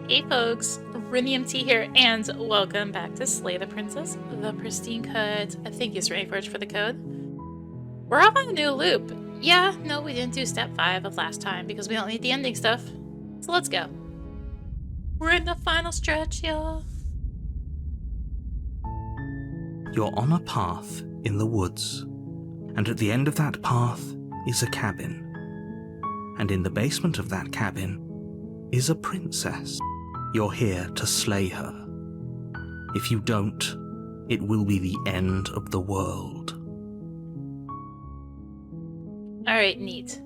Hey folks, rinimt here, and welcome back to Slay the Princess, the Pristine Cut. Thank you, Serenity Forge, for the code. We're off on a new loop. Yeah, no, we didn't do step 5 of last time because we don't need the ending stuff. So let's go. We're in the final stretch, y'all. You're on a path in the woods, and at the end of that path is a cabin. And in the basement of that cabin is a princess. You're here to slay her. If you don't, it will be the end of the world. Alright, neat.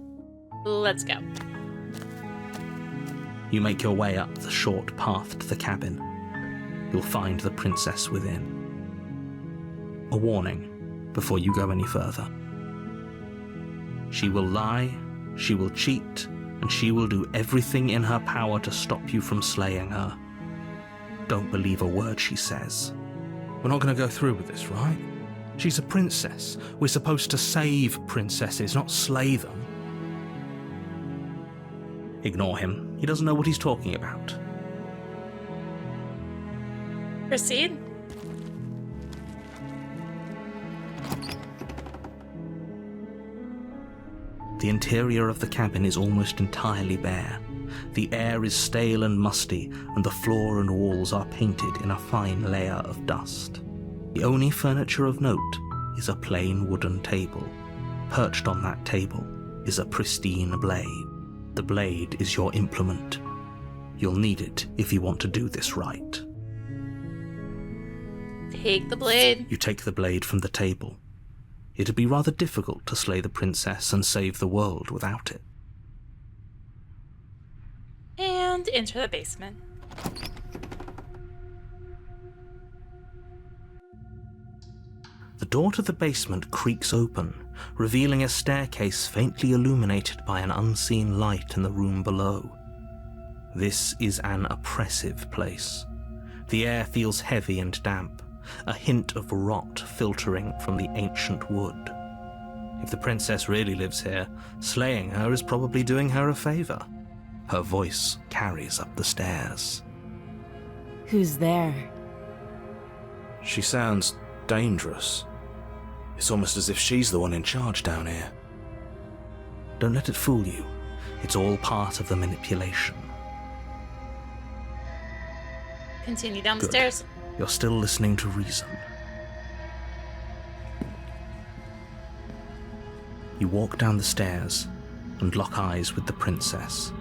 Let's go. You make your way up the short path to the cabin. You'll find the princess within. A warning before you go any further. She will lie, she will cheat, and she will do everything in her power to stop you from slaying her. Don't believe a word she says. We're not going to go through with this, right? She's a princess. We're supposed to save princesses, not slay them. Ignore him. He doesn't know what he's talking about. Proceed. The interior of the cabin is almost entirely bare. The air is stale and musty, and the floor and walls are painted in a fine layer of dust. The only furniture of note is a plain wooden table. Perched on that table is a pristine blade. The blade is your implement. You'll need it if you want to do this right. Take the blade. You take the blade from the table. It'd be rather difficult to slay the princess and save the world without it. And enter the basement. The door to the basement creaks open, revealing a staircase faintly illuminated by an unseen light in the room below. This is an oppressive place. The air feels heavy and damp, a hint of rot filtering from the ancient wood. If the princess really lives here, slaying her is probably doing her a favor. Her voice carries up the stairs. Who's there? She sounds dangerous. It's almost as if she's the one in charge down here. Don't let it fool you. It's all part of the manipulation. Continue down the Good. stairs. You're still listening to reason. You walk down the stairs and lock eyes with the princess.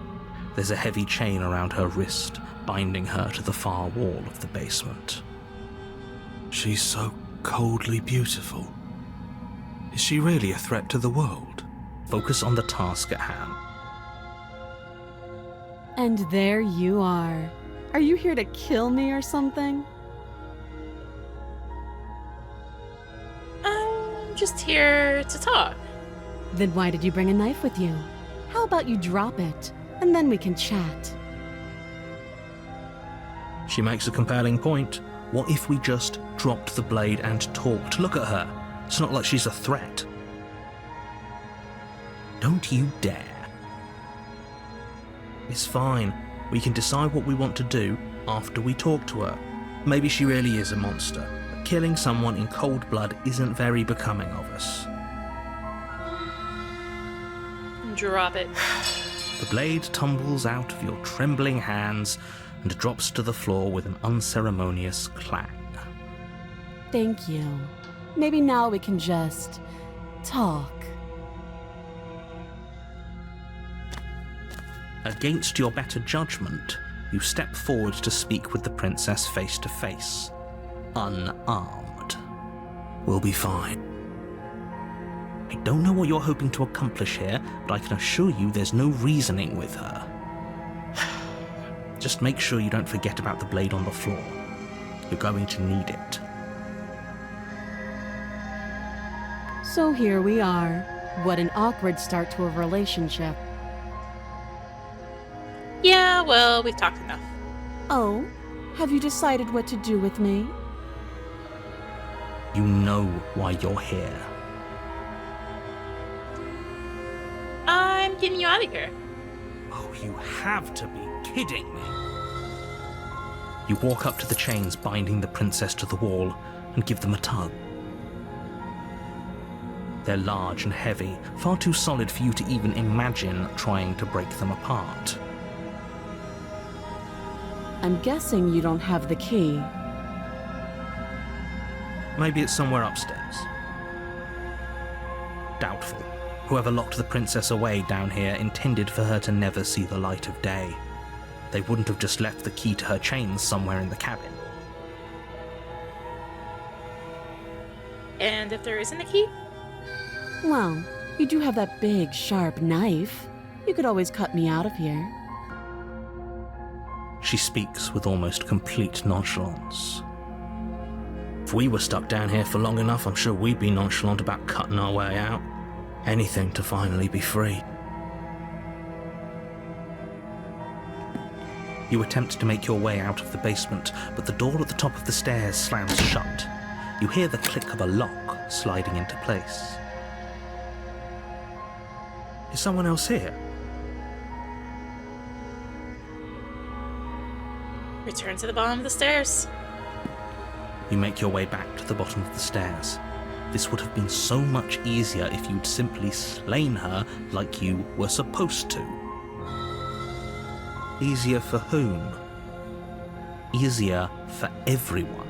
There's a heavy chain around her wrist, binding her to the far wall of the basement. She's so coldly beautiful. Is she really a threat to the world? Focus on the task at hand. And there you are. Are you here to kill me or something? I'm just here to talk. Then why did you bring a knife with you? How about you drop it, and then we can chat? She makes a compelling point. What if we just dropped the blade and talked? Look at her. It's not like she's a threat. Don't you dare. It's fine. We can decide what we want to do after we talk to her. Maybe she really is a monster, but killing someone in cold blood isn't very becoming of us. Drop it. The blade tumbles out of your trembling hands and drops to the floor with an unceremonious clang. Thank you. Maybe now we can just talk. Against your better judgment, you step forward to speak with the princess face to face. Unarmed. We'll be fine. I don't know what you're hoping to accomplish here, but I can assure you there's no reasoning with her. Just make sure you don't forget about the blade on the floor. You're going to need it. So here we are. What an awkward start to a relationship. Yeah, well, we've talked enough. Oh, have you decided what to do with me? You know why you're here. I'm getting you out of here. Oh, you have to be kidding me. You walk up to the chains binding the princess to the wall and give them a tug. They're large and heavy, far too solid for you to even imagine trying to break them apart. I'm guessing you don't have the key. Maybe it's somewhere upstairs. Doubtful. Whoever locked the princess away down here intended for her to never see the light of day. They wouldn't have just left the key to her chains somewhere in the cabin. And if there isn't a key? Well, you do have that big, sharp knife. You could always cut me out of here. She speaks with almost complete nonchalance. If we were stuck down here for long enough, I'm sure we'd be nonchalant about cutting our way out. Anything to finally be free. You attempt to make your way out of the basement, but the door at the top of the stairs slams shut. You hear the click of a lock sliding into place. Is someone else here? Return to the bottom of the stairs. You make your way back to the bottom of the stairs. This would have been so much easier if you'd simply slain her like you were supposed to. Easier for whom? Easier for everyone.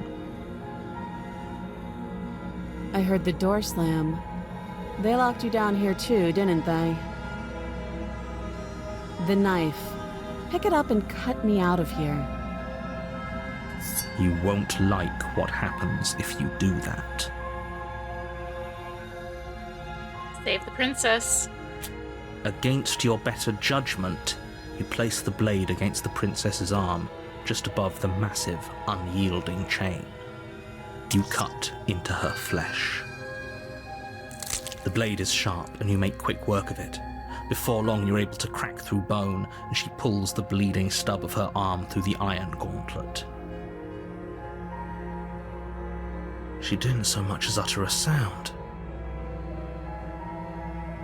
I heard the door slam. They locked you down here too, didn't they? The knife. Pick it up and cut me out of here. You won't like what happens if you do that. Save the princess. Against your better judgment, you place the blade against the princess's arm, just above the massive, unyielding chain. You cut into her flesh. The blade is sharp, and you make quick work of it. Before long, you're able to crack through bone, and she pulls the bleeding stub of her arm through the iron gauntlet. She didn't so much as utter a sound.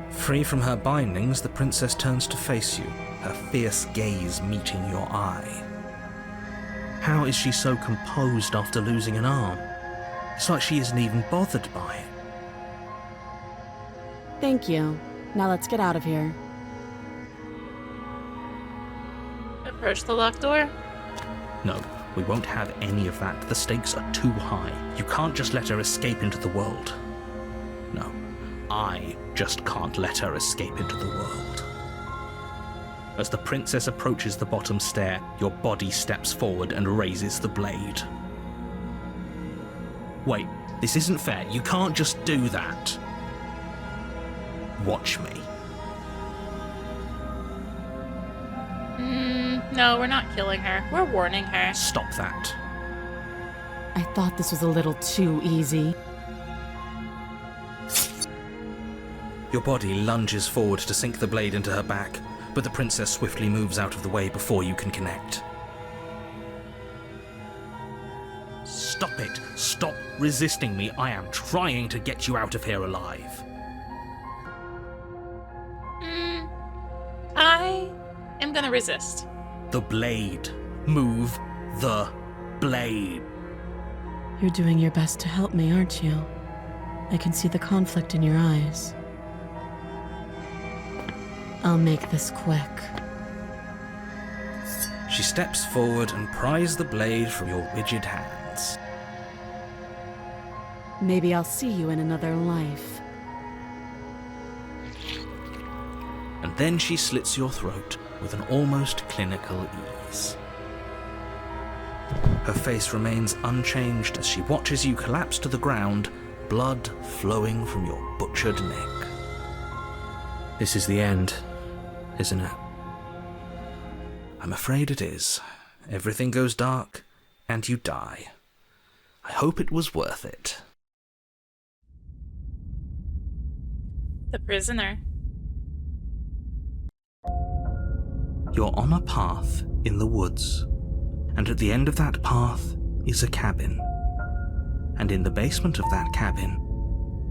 Free from her bindings, the princess turns to face you, her fierce gaze meeting your eye. How is she so composed after losing an arm? It's like she isn't even bothered by it. Thank you. Now let's get out of here. Approach the locked door. No, we won't have any of that. The stakes are too high. You can't just let her escape into the world. No, I just can't let her escape into the world. As the princess approaches the bottom stair, your body steps forward and raises the blade. Wait, this isn't fair. You can't just do that. Watch me. No, we're not killing her. We're warning her. Stop that. I thought this was a little too easy. Your body lunges forward to sink the blade into her back, but the princess swiftly moves out of the way before you can connect. Stop it! Stop resisting me! I am trying to get you out of here alive. I am gonna resist. The blade. Move the blade. You're doing your best to help me, aren't you? I can see the conflict in your eyes. I'll make this quick. She steps forward and pries the blade from your rigid hands. Maybe I'll see you in another life. And then she slits your throat with an almost clinical ease. Her face remains unchanged as she watches you collapse to the ground, blood flowing from your butchered neck. This is the end, isn't it? I'm afraid it is. Everything goes dark, and you die. I hope it was worth it. The prisoner. You're on a path in the woods, and at the end of that path is a cabin. And in the basement of that cabin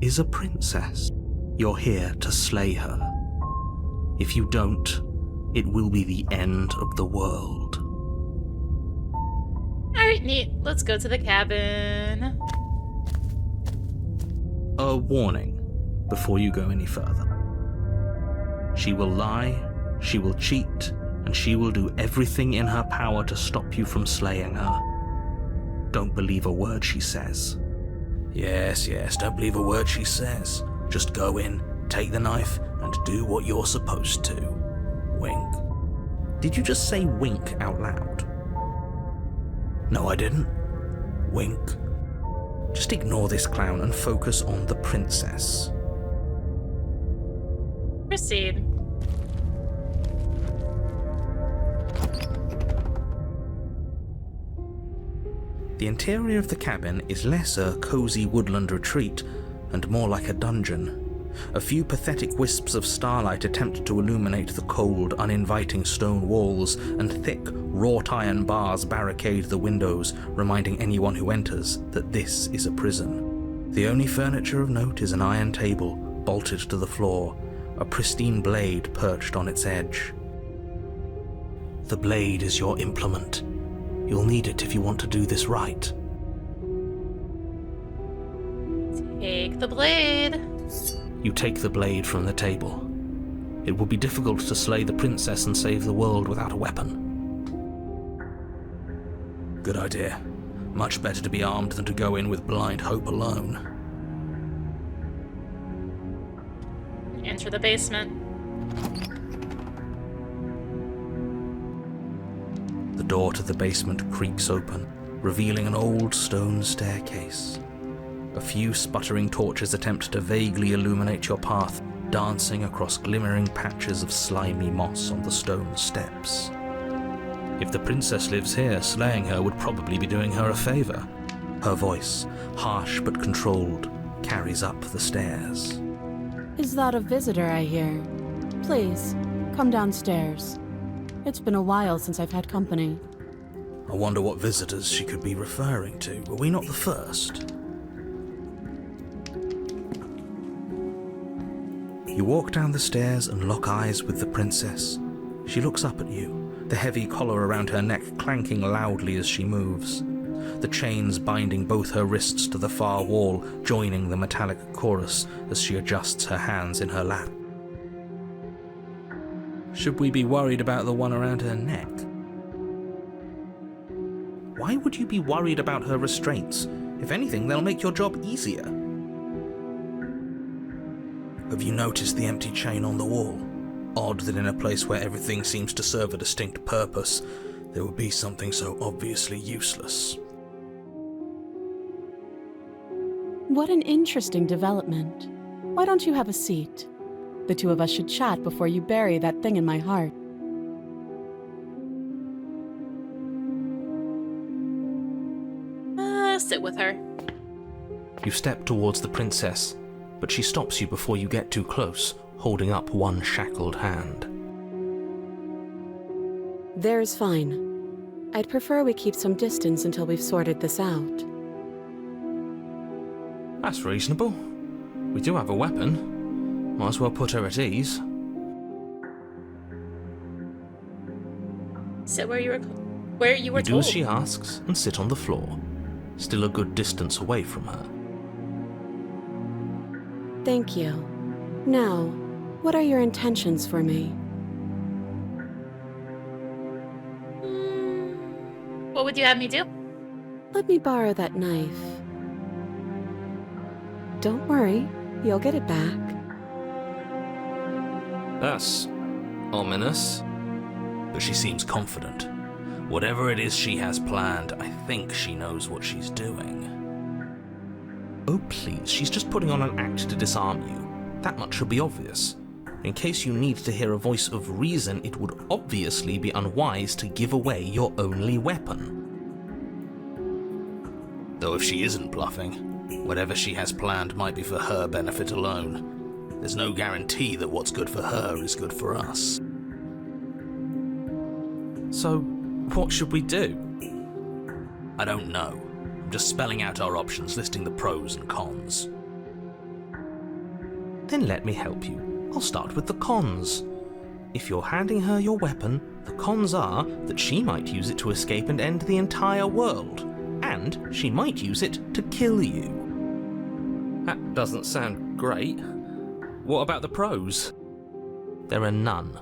is a princess. You're here to slay her. If you don't, it will be the end of the world. Alright, neat. Let's go to the cabin. A warning before you go any further. She will lie, she will cheat, and she will do everything in her power to stop you from slaying her. Don't believe a word she says. Yes, don't believe a word she says. Just go in, take the knife, and do what you're supposed to. Wink. Did you just say wink out loud? No, I didn't. Wink. Just ignore this clown and focus on the princess. Proceed. The interior of the cabin is less a cozy woodland retreat and more like a dungeon. A few pathetic wisps of starlight attempt to illuminate the cold, uninviting stone walls, and thick, wrought iron bars barricade the windows, reminding anyone who enters that this is a prison. The only furniture of note is an iron table, bolted to the floor, a pristine blade perched on its edge. The blade is your implement. You'll need it if you want to do this right. Take the blade. You take the blade from the table. It will be difficult to slay the princess and save the world without a weapon. Good idea. Much better to be armed than to go in with blind hope alone. Enter the basement. The door to the basement creaks open, revealing an old stone staircase. A few sputtering torches attempt to vaguely illuminate your path, dancing across glimmering patches of slimy moss on the stone steps. If the princess lives here, slaying her would probably be doing her a favor. Her voice, harsh but controlled, carries up the stairs. Is that a visitor I hear? Please, come downstairs. It's been a while since I've had company. I wonder what visitors she could be referring to. Were we not the first? You walk down the stairs and lock eyes with the princess. She looks up at you, the heavy collar around her neck clanking loudly as she moves. The chains binding both her wrists to the far wall, joining the metallic chorus as she adjusts her hands in her lap. Should we be worried about the one around her neck? Why would you be worried about her restraints? If anything, they'll make your job easier. Have you noticed the empty chain on the wall? Odd that in a place where everything seems to serve a distinct purpose, there would be something so obviously useless. What an interesting development. Why don't you have a seat? The two of us should chat before you bury that thing in my heart. Sit with her. You step towards the princess, but she stops you before you get too close, holding up one shackled hand. There's fine. I'd prefer we keep some distance until we've sorted this out. That's reasonable. We do have a weapon. Might as well put her at ease. Sit where you were You do told. as she asks and sit on the floor, still a good distance away from her. Thank you. Now, what are your intentions for me? What would you have me do? Let me borrow that knife. Don't worry, you'll get it back. That's ominous. But she seems confident. Whatever it is she has planned, I think she knows what she's doing. Oh please, she's just putting on an act to disarm you. That much should be obvious. In case you need to hear a voice of reason, it would obviously be unwise to give away your only weapon. Though if she isn't bluffing, whatever she has planned might be for her benefit alone. There's no guarantee that what's good for her is good for us. So, what should we do? I don't know. I'm just spelling out our options, listing the pros and cons. Then let me help you. I'll start with the cons. If you're handing her your weapon, the cons are that she might use it to escape and end the entire world. and she might use it to kill you. That doesn't sound great. What about the pros? There are none.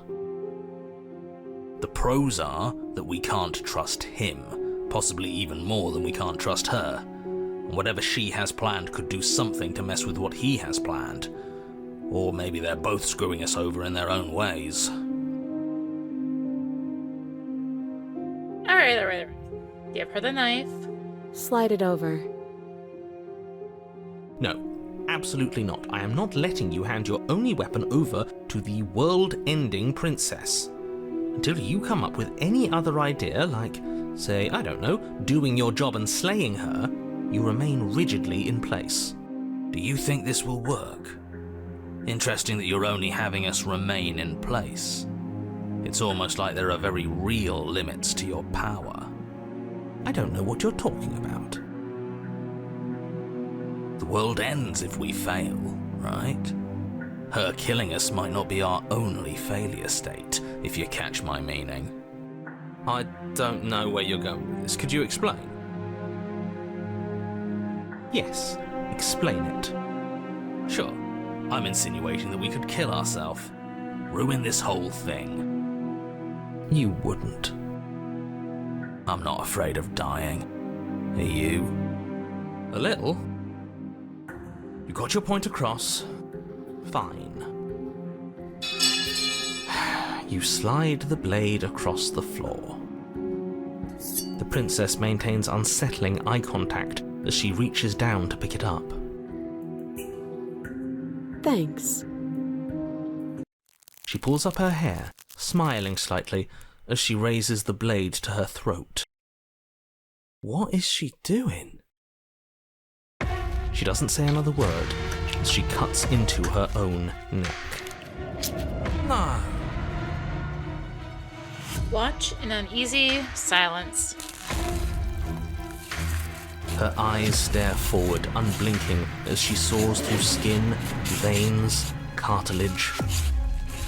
The pros are that we can't trust him, possibly even more than we can't trust her. And whatever she has planned could do something to mess with what he has planned. Or maybe they're both screwing us over in their own ways. Alright. Give her the knife. Slide it over. No, absolutely not. I am not letting you hand your only weapon over to the world-ending princess. Until you come up with any other idea, like, say, I don't know, doing your job and slaying her, you remain rigidly in place. Do you think this will work? Interesting that you're only having us remain in place. It's almost like there are very real limits to your power. I don't know what you're talking about. The world ends if we fail, right? Her killing us might not be our only failure state, if you catch my meaning. I don't know where you're going with this. Could you explain? Yes, explain it. Sure, I'm insinuating that we could kill ourselves. Ruin this whole thing. You wouldn't. I'm not afraid of dying. Are you? A little. You got your point across. Fine. You slide the blade across the floor. The princess maintains unsettling eye contact as she reaches down to pick it up. Thanks. She pulls up her hair, smiling slightly as she raises the blade to her throat. What is she doing? She doesn't say another word as she cuts into her own neck. No. Watch in uneasy silence. Her eyes stare forward, unblinking, as she saws through skin, veins, cartilage.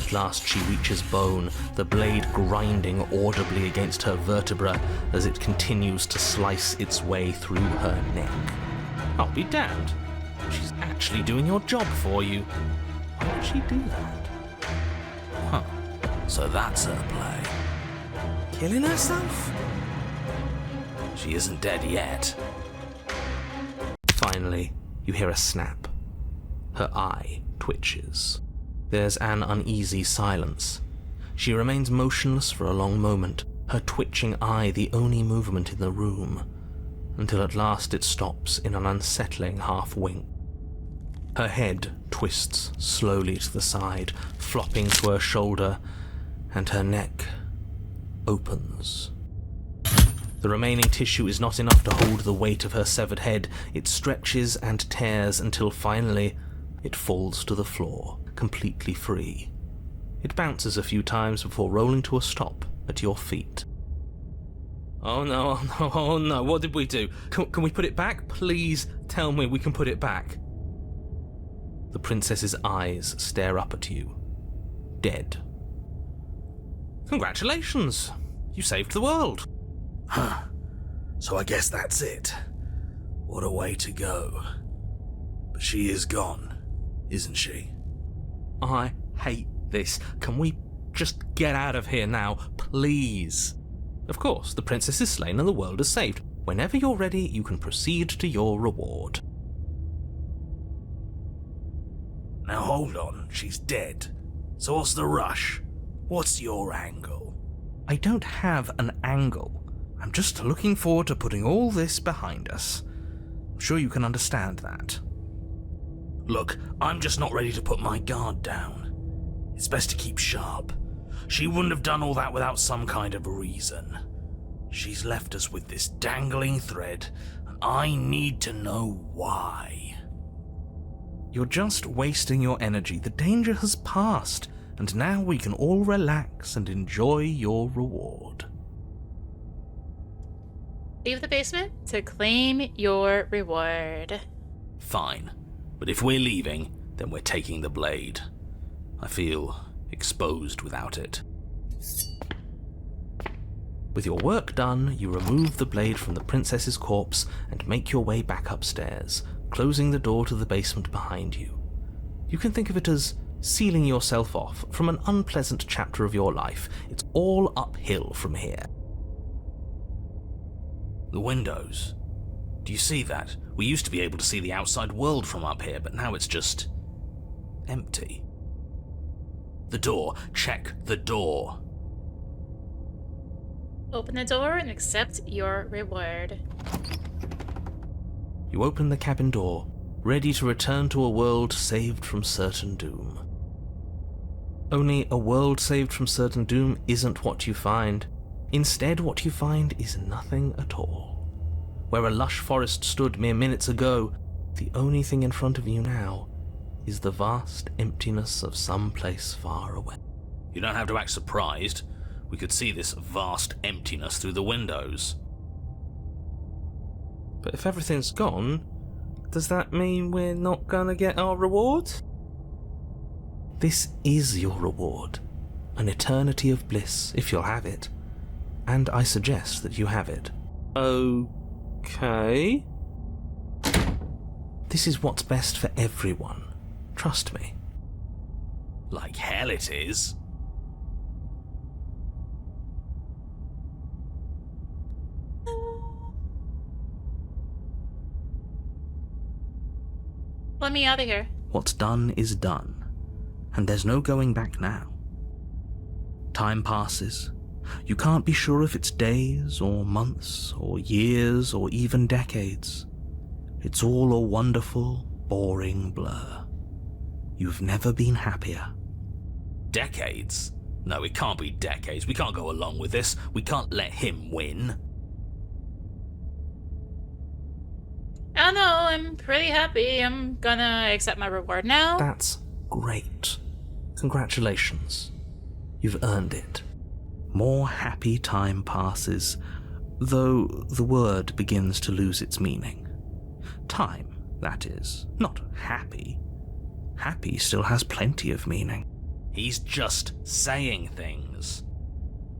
At last she reaches bone, the blade grinding audibly against her vertebra as it continues to slice its way through her neck. I'll be damned. She's actually doing your job for you. Why would she do that? Huh. So that's her play. Killing herself? She isn't dead yet. Finally, you hear a snap. Her eye twitches. There's an uneasy silence. She remains motionless for a long moment, her twitching eye the only movement in the room, until at last it stops in an unsettling half-wink. Her head twists slowly to the side, flopping to her shoulder, and her neck opens. The remaining tissue is not enough to hold the weight of her severed head. It stretches and tears until finally it falls to the floor, completely free. It bounces a few times before rolling to a stop at your feet. Oh no, what did we do? Can we put it back? Please tell me we can put it back. The princess's eyes stare up at you, dead. Congratulations! You saved the world. Huh. So I guess that's it. What a way to go. But she is gone, isn't she? I hate this. Can we just get out of here now, please? Of course, the princess is slain and the world is saved. Whenever you're ready, you can proceed to your reward. Now hold on, she's dead. So what's the rush? What's your angle? I don't have an angle. I'm just looking forward to putting all this behind us. I'm sure you can understand that. Look, I'm just not ready to put my guard down. It's best to keep sharp. She wouldn't have done all that without some kind of reason. She's left us with this dangling thread, and I need to know why. You're just wasting your energy. The danger has passed, and now we can all relax and enjoy your reward. Leave the basement to claim your reward. Fine, but if we're leaving, then we're taking the blade. I feel exposed without it. With your work done, you remove the blade from the princess's corpse and make your way back upstairs, closing the door to the basement behind you. You can think of it as sealing yourself off from an unpleasant chapter of your life. It's all uphill from here. The windows. Do you see that? We used to be able to see the outside world from up here, but now it's just empty. The door. Check the door. Open the door and accept your reward. You open the cabin door, ready to return to a world saved from certain doom. Only a world saved from certain doom isn't what you find. Instead, what you find is nothing at all. Where a lush forest stood mere minutes ago, the only thing in front of you now is the vast emptiness of some place far away. You don't have to act surprised. We could see this vast emptiness through the windows. But if everything's gone, does that mean we're not gonna get our reward? This is your reward. An eternity of bliss, if you'll have it. And I suggest that you have it. Okay. This is what's best for everyone. Trust me. Like hell it is. Let me out of here. What's done is done, and there's no going back now. Time passes. You can't be sure if it's days, or months, or years, or even decades. It's all a wonderful, boring blur. You've never been happier. Decades? No, it can't be decades. We can't go along with this. We can't let him win. I don't know, I'm pretty happy. I'm gonna accept my reward now. That's great. Congratulations. You've earned it. More happy time passes, though the word begins to lose its meaning. Time, that is, not happy. Happy still has plenty of meaning. He's just saying things.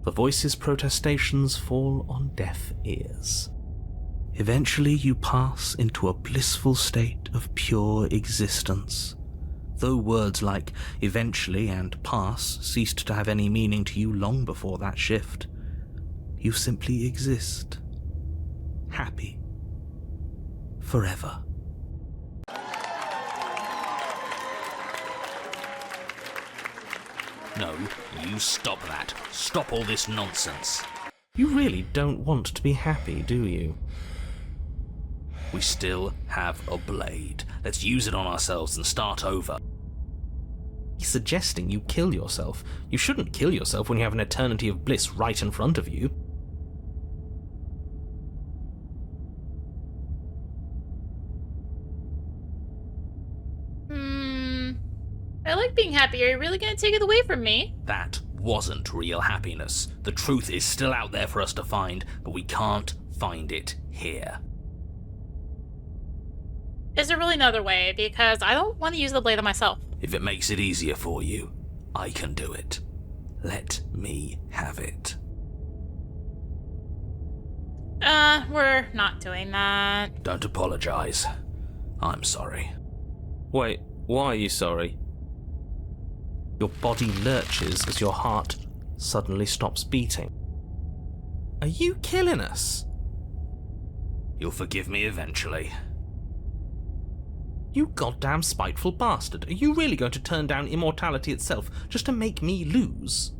The voice's protestations fall on deaf ears. Eventually you pass into a blissful state of pure existence. Though words like eventually and pass ceased to have any meaning to you long before that shift, you simply exist. Happy. Forever. No, you stop that. Stop all this nonsense. You really don't want to be happy, do you? We still have a blade. Let's use it on ourselves and start over. He's suggesting you kill yourself. You shouldn't kill yourself when you have an eternity of bliss right in front of you. I like being happy. Are you really gonna take it away from me? That wasn't real happiness. The truth is still out there for us to find, but we can't find it here. Is there really another way? Because I don't want to use the blade on myself. If it makes it easier for you, I can do it. Let me have it. We're not doing that. Don't apologize. I'm sorry. Wait, why are you sorry? Your body lurches as your heart suddenly stops beating. Are you killing us? You'll forgive me eventually. You goddamn spiteful bastard. Are you really going to turn down immortality itself just to make me lose?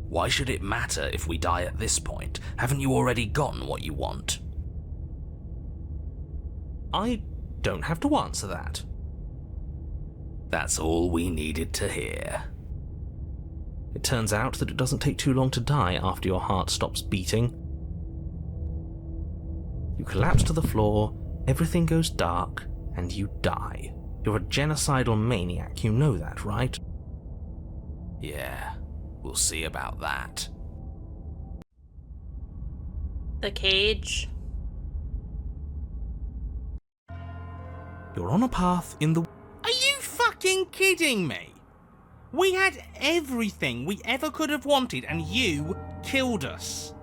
Why should it matter if we die at this point? Haven't you already gotten what you want? I don't have to answer that. That's all we needed to hear. It turns out that it doesn't take too long to die after your heart stops beating. You collapse to the floor, everything goes dark, and you die. You're a genocidal maniac, you know that, right? Yeah, we'll see about that. The cage. You're on a path in the... Are you fucking kidding me? We had everything we ever could have wanted, and you killed us.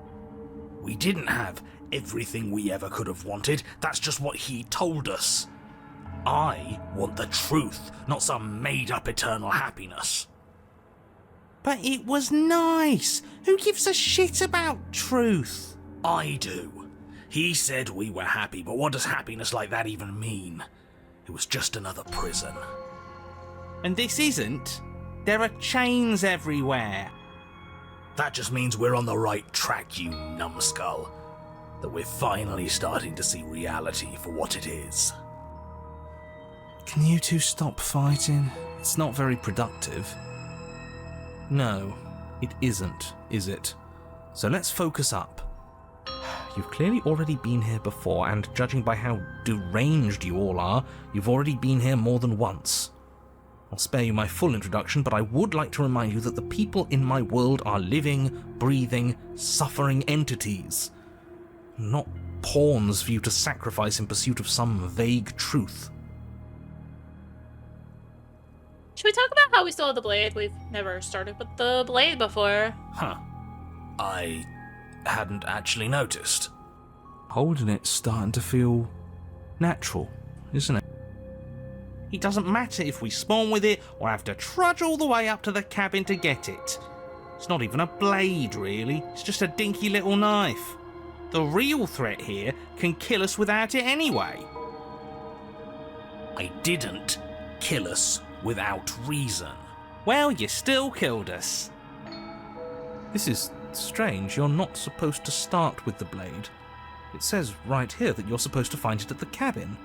We didn't have everything we ever could have wanted. That's just what he told us. I want the truth, not some made-up eternal happiness. But it was nice. Who gives a shit about truth? I do. He said we were happy, but what does happiness like that even mean? It was just another prison. And this isn't. There are chains everywhere. That just means we're on the right track, you numbskull. That we're finally starting to see reality for what it is. Can you two stop fighting? It's not very productive. No, it isn't, is it? So let's focus up. You've clearly already been here before, and judging by how deranged you all are, you've already been here more than once. I'll spare you my full introduction, but I would like to remind you that the people in my world are living, breathing, suffering entities. Not pawns for you to sacrifice in pursuit of some vague truth. Should we talk about how we stole the blade? We've never started with the blade before. Huh. I hadn't actually noticed. Holding it's starting to feel natural, isn't it? It doesn't matter if we spawn with it or have to trudge all the way up to the cabin to get it. It's not even a blade, really. It's just a dinky little knife. The real threat here can kill us without it anyway. I didn't kill us without reason. Well, you still killed us. This is strange. You're not supposed to start with the blade. It says right here that you're supposed to find it at the cabin.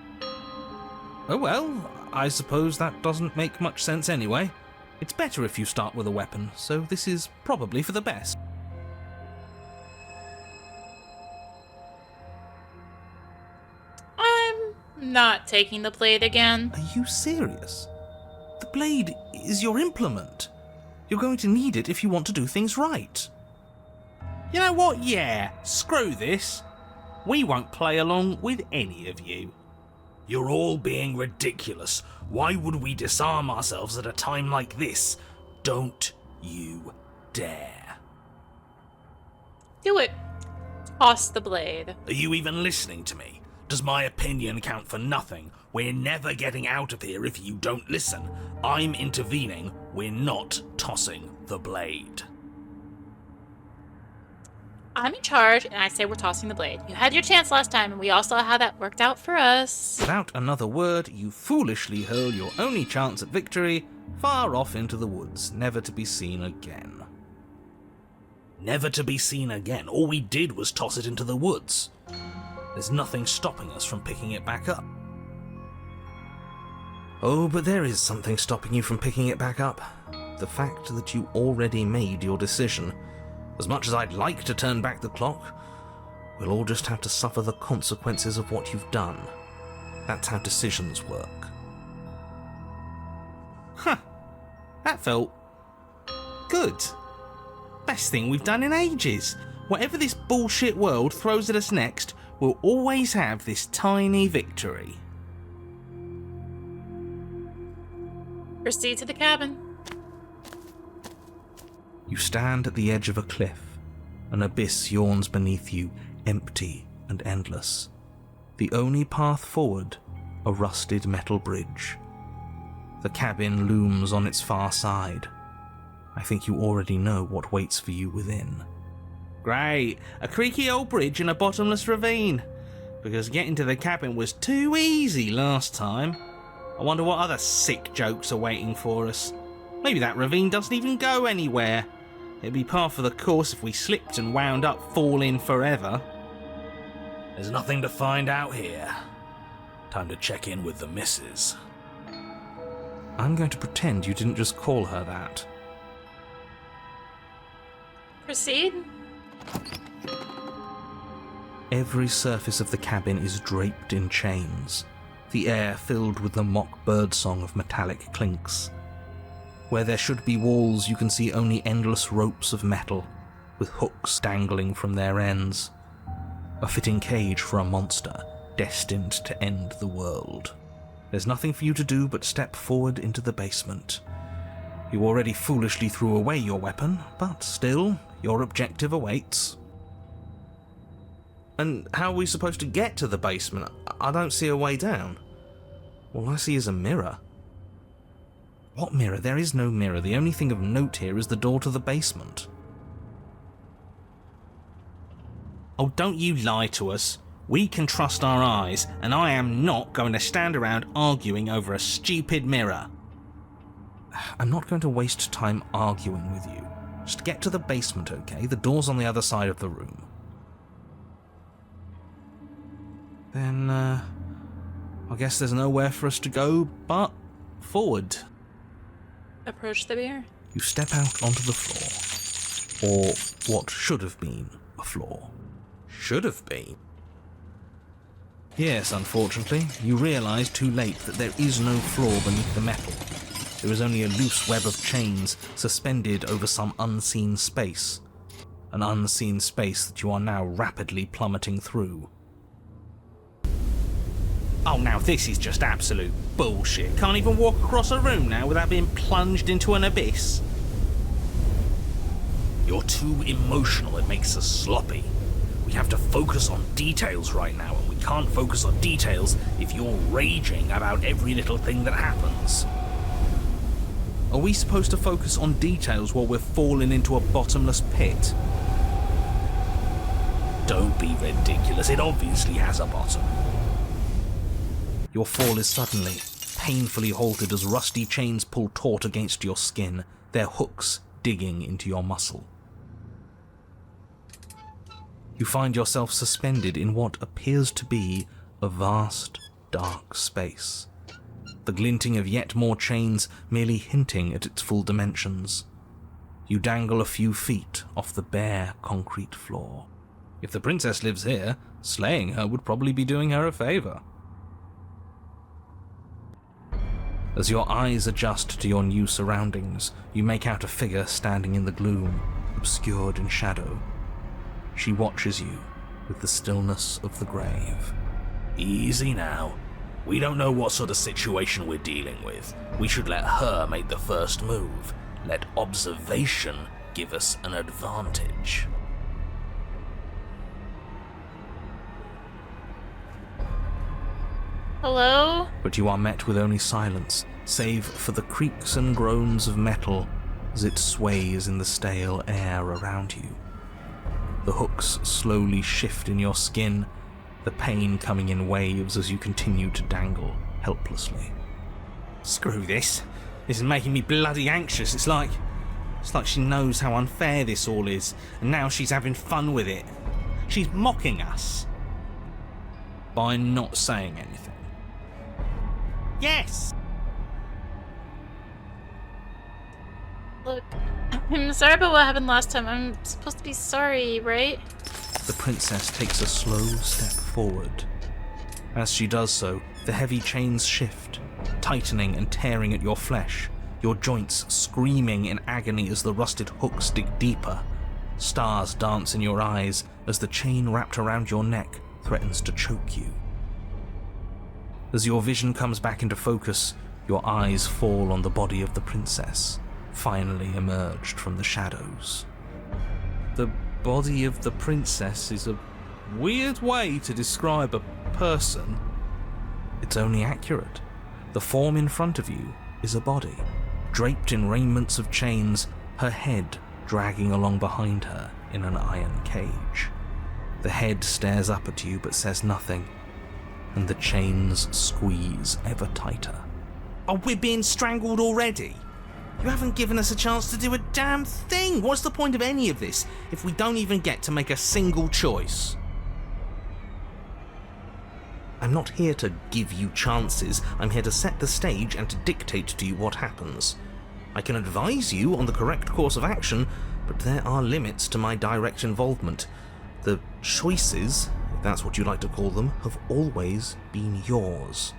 Oh well, I suppose that doesn't make much sense anyway. It's better if you start with a weapon, so this is probably for the best. I'm not taking the blade again. Are you serious? The blade is your implement. You're going to need it if you want to do things right. You know what? Yeah, screw this. We won't play along with any of you. You're all being ridiculous. Why would we disarm ourselves at a time like this? Don't you dare. Do it. Toss the blade. Are you even listening to me? Does my opinion count for nothing? We're never getting out of here if you don't listen. I'm intervening. We're not tossing the blade. I'm in charge, and I say we're tossing the blade. You had your chance last time, and we all saw how that worked out for us. Without another word, you foolishly hurl your only chance at victory far off into the woods, never to be seen again. Never to be seen again. All we did was toss it into the woods. There's nothing stopping us from picking it back up. Oh, but there is something stopping you from picking it back up. The fact that you already made your decision. As much as I'd like to turn back the clock, we'll all just have to suffer the consequences of what you've done. That's how decisions work. Huh. That felt good. Best thing we've done in ages. Whatever this bullshit world throws at us next, we'll always have this tiny victory. Proceed to the cabin. You stand at the edge of a cliff. An abyss yawns beneath you, empty and endless. The only path forward, a rusted metal bridge. The cabin looms on its far side. I think you already know what waits for you within. Great. A creaky old bridge in a bottomless ravine. Because getting to the cabin was too easy last time. I wonder what other sick jokes are waiting for us. Maybe that ravine doesn't even go anywhere. It'd be par for the course if we slipped and wound up falling forever. There's nothing to find out here. Time to check in with the missus. I'm going to pretend you didn't just call her that. Proceed. Every surface of the cabin is draped in chains, the air filled with the mock birdsong of metallic clinks. Where there should be walls, you can see only endless ropes of metal, with hooks dangling from their ends. A fitting cage for a monster, destined to end the world. There's nothing for you to do but step forward into the basement. You already foolishly threw away your weapon, but still, your objective awaits. And how are we supposed to get to the basement? I don't see a way down. All I see is a mirror. What mirror? There is no mirror. The only thing of note here is the door to the basement. Oh, don't you lie to us. We can trust our eyes, and I am not going to stand around arguing over a stupid mirror. I'm not going to waste time arguing with you. Just get to the basement, okay? The door's on the other side of the room. Then, I guess there's nowhere for us to go but forward. Approach the bear. You step out onto the floor. Or what should have been a floor. Should have been? Yes, unfortunately, you realise too late that there is no floor beneath the metal. There is only a loose web of chains suspended over some unseen space. An unseen space that you are now rapidly plummeting through. Oh, now this is just absolute bullshit. Can't even walk across a room now without being plunged into an abyss. You're too emotional, it makes us sloppy. We have to focus on details right now, and we can't focus on details if you're raging about every little thing that happens. Are we supposed to focus on details while we're falling into a bottomless pit? Don't be ridiculous, it obviously has a bottom. Your fall is suddenly, painfully halted as rusty chains pull taut against your skin, their hooks digging into your muscle. You find yourself suspended in what appears to be a vast, dark space. The glinting of yet more chains merely hinting at its full dimensions. You dangle a few feet off the bare concrete floor. If the princess lives here, slaying her would probably be doing her a favour. As your eyes adjust to your new surroundings, you make out a figure standing in the gloom, obscured in shadow. She watches you with the stillness of the grave. Easy now. We don't know what sort of situation we're dealing with. We should let her make the first move. Let observation give us an advantage. Hello? But you are met with only silence, save for the creaks and groans of metal as it sways in the stale air around you. The hooks slowly shift in your skin, the pain coming in waves as you continue to dangle helplessly. Screw this. This is making me bloody anxious. It's like she knows how unfair this all is, and now she's having fun with it. She's mocking us. By not saying anything. Yes! Look, I'm sorry about what happened last time. I'm supposed to be sorry, right? The princess takes a slow step forward. As she does so, the heavy chains shift, tightening and tearing at your flesh, your joints screaming in agony as the rusted hooks dig deeper. Stars dance in your eyes as the chain wrapped around your neck threatens to choke you. As your vision comes back into focus, your eyes fall on the body of the princess, finally emerged from the shadows. The body of the princess is a weird way to describe a person. It's only accurate. The form in front of you is a body, draped in raiments of chains, her head dragging along behind her in an iron cage. The head stares up at you but says nothing, and the chains squeeze ever tighter. Oh, we're being strangled already? You haven't given us a chance to do a damn thing. What's the point of any of this if we don't even get to make a single choice? I'm not here to give you chances. I'm here to set the stage and to dictate to you what happens. I can advise you on the correct course of action, but there are limits to my direct involvement. The choices, if that's what you like to call them, have always been yours.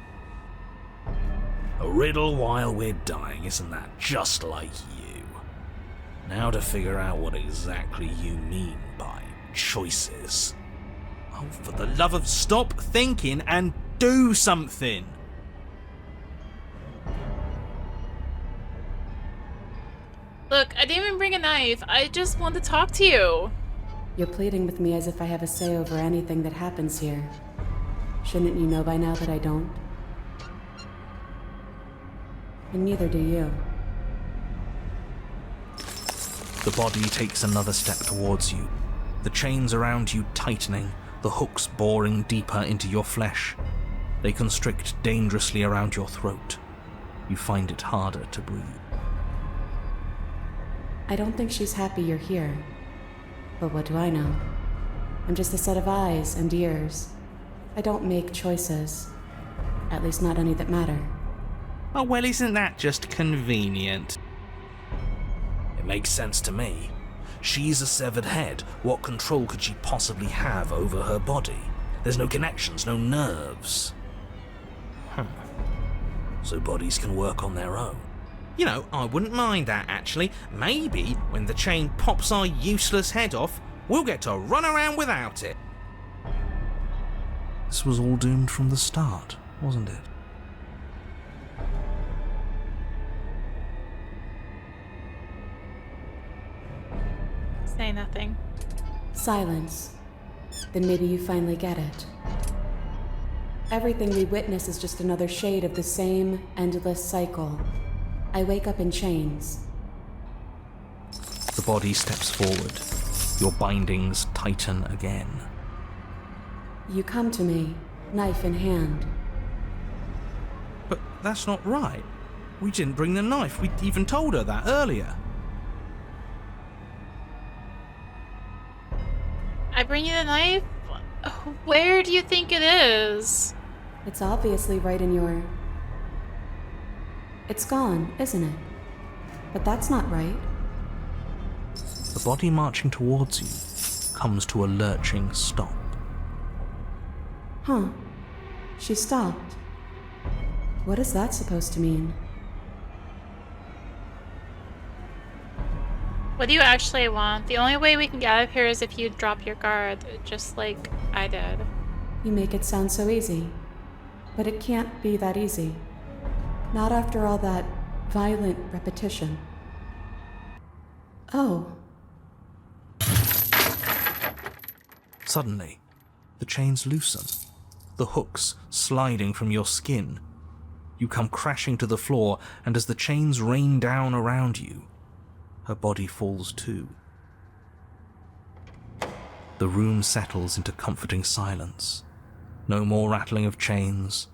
A riddle while we're dying, isn't that just like you? Now to figure out what exactly you mean by choices. Oh, for the love of stop thinking and do something! Look, I didn't even bring a knife. I just want to talk to you. You're pleading with me as if I have a say over anything that happens here. Shouldn't you know by now that I don't? And neither do you. The body takes another step towards you, the chains around you tightening, the hooks boring deeper into your flesh. They constrict dangerously around your throat. You find it harder to breathe. I don't think she's happy you're here. But what do I know? I'm just a set of eyes and ears. I don't make choices. At least not any that matter. Oh, well, isn't that just convenient? It makes sense to me. She's a severed head. What control could she possibly have over her body? There's no connections, no nerves. So bodies can work on their own. You know, I wouldn't mind that, actually. Maybe when the chain pops our useless head off, we'll get to run around without it. This was all doomed from the start, wasn't it? Say nothing. Silence. Then maybe you finally get it. Everything we witness is just another shade of the same endless cycle. I wake up in chains. The body steps forward. Your bindings tighten again. You come to me, knife in hand. But that's not right. We didn't bring the knife. We even told her that earlier. I bring you the knife? Where do you think it is? It's obviously right in your... It's gone, isn't it? But that's not right. The body marching towards you comes to a lurching stop. Huh. She stopped. What is that supposed to mean? What do you actually want? The only way we can get out of here is if you drop your guard, just like I did. You make it sound so easy. But it can't be that easy. Not after all that violent repetition. Oh. Suddenly, the chains loosen, the hooks sliding from your skin. You come crashing to the floor, and as the chains rain down around you, her body falls too. The room settles into comforting silence. No more rattling of chains,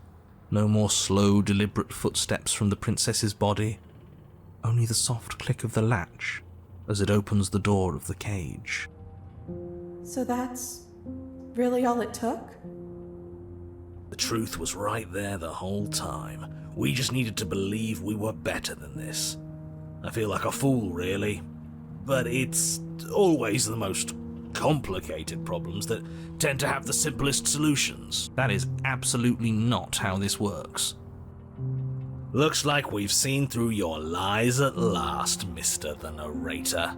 no more slow, deliberate footsteps from the princess's body, only the soft click of the latch as it opens the door of the cage. So that's really all it took? The truth was right there the whole time. We just needed to believe we were better than this. I feel like a fool, really. But it's always the most complicated problems that tend to have the simplest solutions. That is absolutely not how this works. Looks like we've seen through your lies at last, Mr. the Narrator.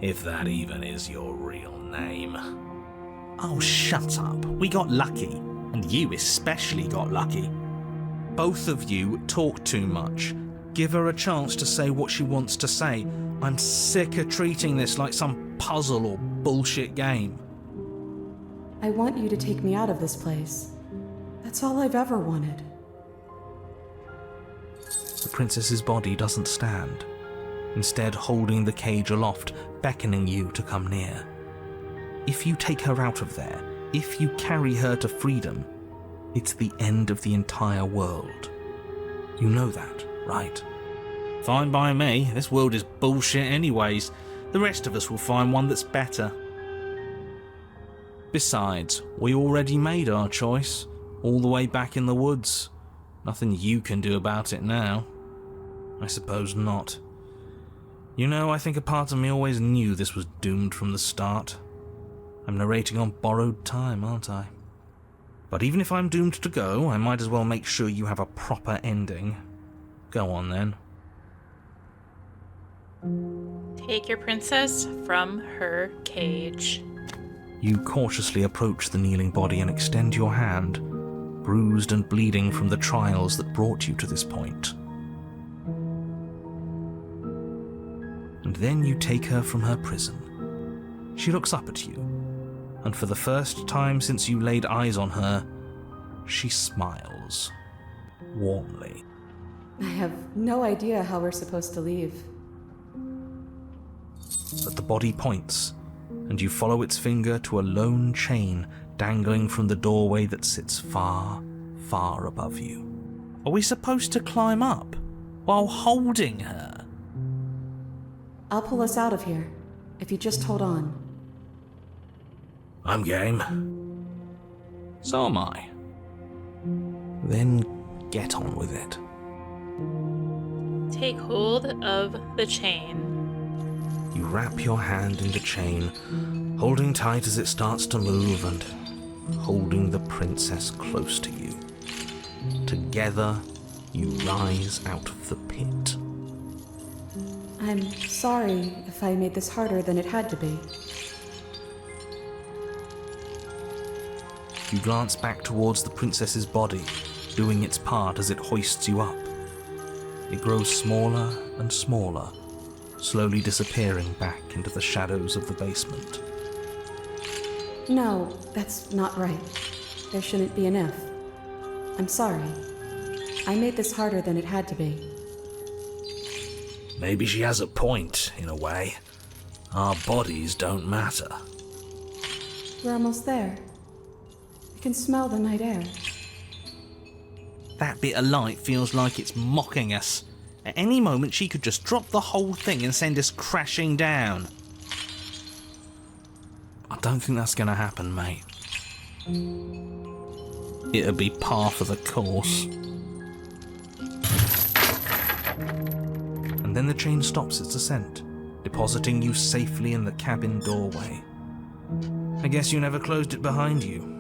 If that even is your real name. Oh, shut up. We got lucky. And you especially got lucky. Both of you talk too much. Give her a chance to say what she wants to say. I'm sick of treating this like some puzzle or bullshit game. I want you to take me out of this place. That's all I've ever wanted. The princess's body doesn't stand, instead holding the cage aloft, beckoning you to come near. If you take her out of there, if you carry her to freedom, it's the end of the entire world. You know that, right? Fine by me. This world is bullshit anyways. The rest of us will find one that's better. Besides, we already made our choice, all the way back in the woods. Nothing you can do about it now. I suppose not. You know, I think a part of me always knew this was doomed from the start. I'm narrating on borrowed time, aren't I? But even if I'm doomed to go, I might as well make sure you have a proper ending. Go on then. Take your princess from her cage. You cautiously approach the kneeling body and extend your hand, bruised and bleeding from the trials that brought you to this point. And And then you take her from her prison. She looks up at you, and for the first time since you laid eyes on her, she smiles warmly. I have no idea how we're supposed to leave. But the body points, and you follow its finger to a lone chain dangling from the doorway that sits far, far above you. Are we supposed to climb up while holding her? I'll pull us out of here, if you just hold on. I'm game. So am I. Then get on with it. Take hold of the chain. You wrap your hand in the chain, holding tight as it starts to move and holding the princess close to you. Together, you rise out of the pit. I'm sorry if I made this harder than it had to be. You glance back towards the princess's body, doing its part as it hoists you up. It grows smaller and smaller, slowly disappearing back into the shadows of the basement. No, that's not right. There shouldn't be an if. I'm sorry. I made this harder than it had to be. Maybe she has a point, in a way. Our bodies don't matter. We're almost there. I can smell the night air. That bit of light feels like it's mocking us. At any moment, she could just drop the whole thing and send us crashing down. I don't think that's going to happen, mate. It'll be par for the course. And then the chain stops its ascent, depositing you safely in the cabin doorway. I guess you never closed it behind you.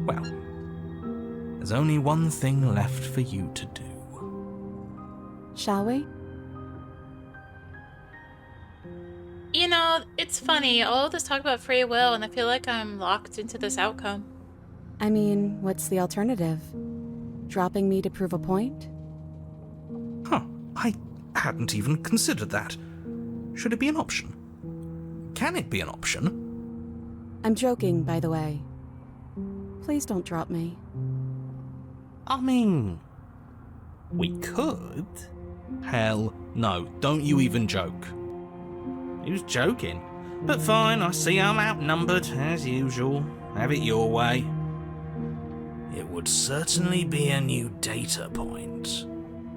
Well, there's only one thing left for you to do. Shall we? You know, it's funny. All of this talk about free will, and I feel like I'm locked into this outcome. I mean, what's the alternative? Dropping me to prove a point? Huh, I hadn't even considered that. Should it be an option? Can it be an option? I'm joking, by the way. Please don't drop me. I mean, we could. Hell no, don't you even joke. He was joking. But fine, I see I'm outnumbered, as usual. Have it your way. It would certainly be a new data point.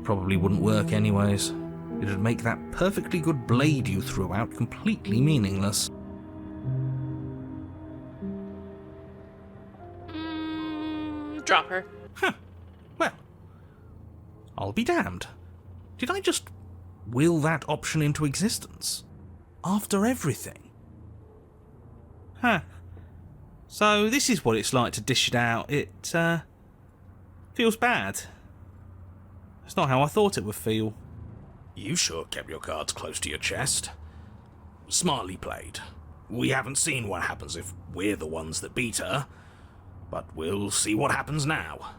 Probably wouldn't work anyways. It'd make that perfectly good blade you threw out completely meaningless. Drop her. Huh. Well, I'll be damned. Did I just will that option into existence? After everything? Huh. So this is what it's like to dish it out. It, feels bad. It's not how I thought it would feel. You sure kept your cards close to your chest. Smartly played. We haven't seen what happens if we're the ones that beat her, but we'll see what happens now.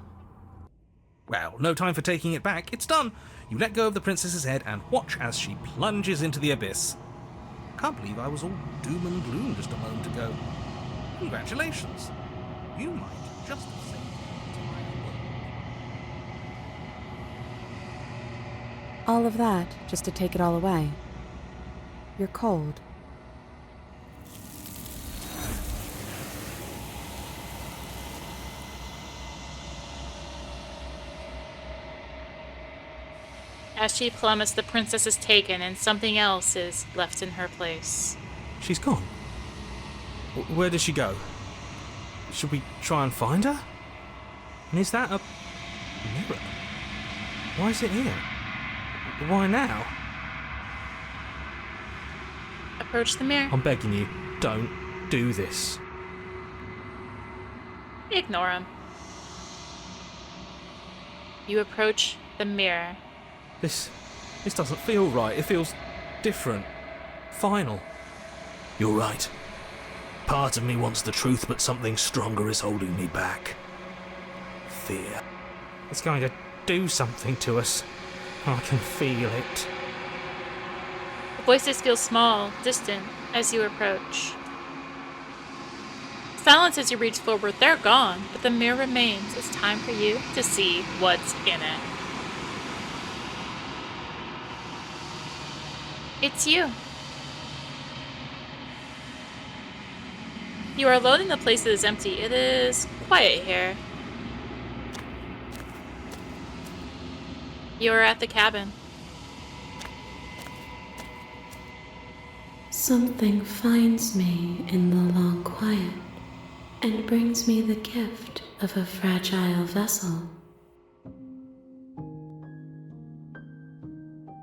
Well, no time for taking it back. It's done. You let go of the princess's head and watch as she plunges into the abyss. Can't believe I was all doom and gloom just a moment ago. Congratulations. You might just have saved the entire world. All of that just to take it all away. You're cold. As she plummets, the princess is taken and something else is left in her place. She's gone. Where did she go? Should we try and find her? And is that a mirror? Why is it here? Why now? Approach the mirror. I'm begging you, don't do this. Ignore him. You approach the mirror. This doesn't feel right. It feels different. Final. You're right. Part of me wants the truth, but something stronger is holding me back. Fear. It's going to do something to us. I can feel it. Voices feel small, distant, as you approach. Silence as you reach forward, they're gone, but the mirror remains. It's time for you to see what's in it. It's you. You are alone in a place that is empty. It is quiet here. You are at the cabin. Something finds me in the long quiet and brings me the gift of a fragile vessel.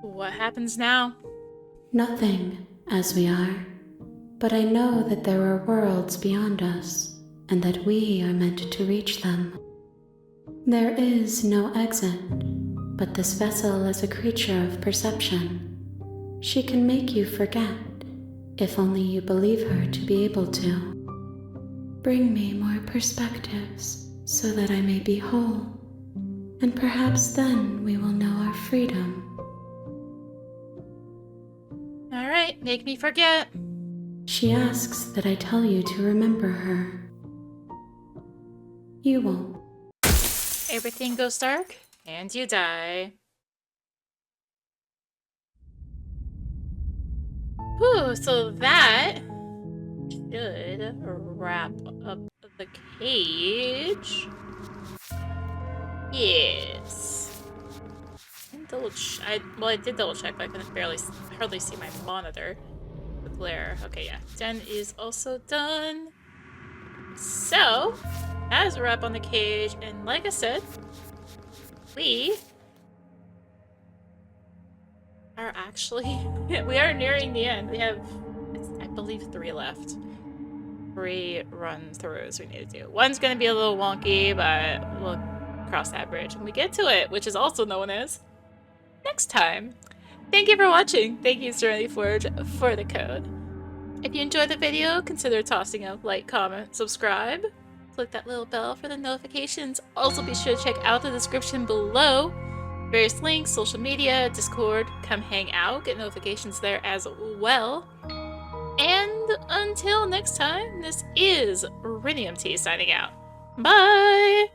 What happens now? Nothing, as we are, but I know that there are worlds beyond us, and that we are meant to reach them. There is no exit, but this vessel is a creature of perception. She can make you forget, if only you believe her to be able to. Bring me more perspectives, so that I may be whole, and perhaps then we will know our freedom. Alright, make me forget. She asks that I tell you to remember her. You won't. Everything goes dark, and you die. Whew, so that should wrap up the cage. Yes. I did double check, but I couldn't hardly see my monitor. The glare. Okay, yeah. Den is also done. So, that is a wrap on the cage, and like I said, we are actually we are nearing the end. We have, I believe, 3 left. 3 run-throughs we need to do. One's gonna be a little wonky, but we'll cross that bridge when we get to it, which is also known as next time. Thank you for watching. Thank you, Serenity Forge, for the code. If you enjoyed the video, consider tossing a like, comment, subscribe. Click that little bell for the notifications. Also, be sure to check out the description below. Various links, social media, Discord. Come hang out, get notifications there as well. And until next time, this is rinimt signing out. Bye!